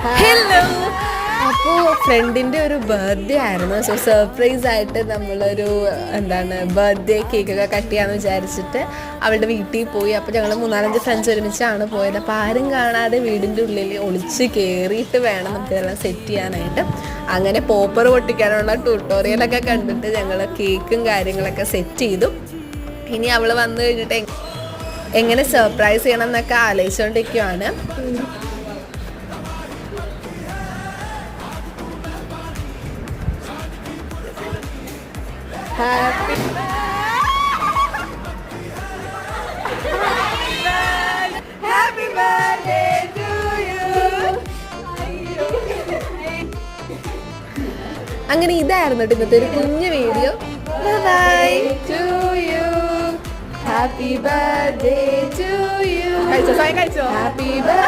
Hello. അപ്പോൾ ഫ്രണ്ടിൻ്റെ ഒരു ബർത്ത്ഡേ ആയിരുന്നു. സോ സർപ്രൈസ് ആയിട്ട് നമ്മളൊരു ബർത്ത്ഡേ കേക്കൊക്കെ കട്ട് ചെയ്യാമെന്ന് വിചാരിച്ചിട്ട് അവളുടെ വീട്ടിൽ പോയി. അപ്പോൾ ഞങ്ങൾ 3-4 ഫ്രണ്ട്സ് ഒരുമിച്ചാണ് പോയത്. അപ്പോൾ ആരും കാണാതെ വീടിൻ്റെ ഉള്ളിൽ ഒളിച്ച് കയറിയിട്ട് വേണം നമുക്കിതെല്ലാം സെറ്റ് ചെയ്യാനായിട്ട്. അങ്ങനെ പോപ്പർ പൊട്ടിക്കാനുള്ള ട്യൂട്ടോറിയലൊക്കെ കണ്ടിട്ട് ഞങ്ങൾ കേക്കും കാര്യങ്ങളൊക്കെ സെറ്റ് ചെയ്തു. ഇനി അവൾ വന്നു കഴിഞ്ഞിട്ട് എങ്ങനെ സർപ്രൈസ് ചെയ്യണം എന്നൊക്കെ ആലോചിച്ചുകൊണ്ടിരിക്കുകയാണ്. Happy birthday to you. അങ്ങനെ ഇതായിരുന്നു ഇന്നത്തെ ഒരു കുഞ്ഞു video. Bye to you. Happy birthday to you. കഴിച്ചോ ഹാപ്പി ബർത്ത്ഡേ.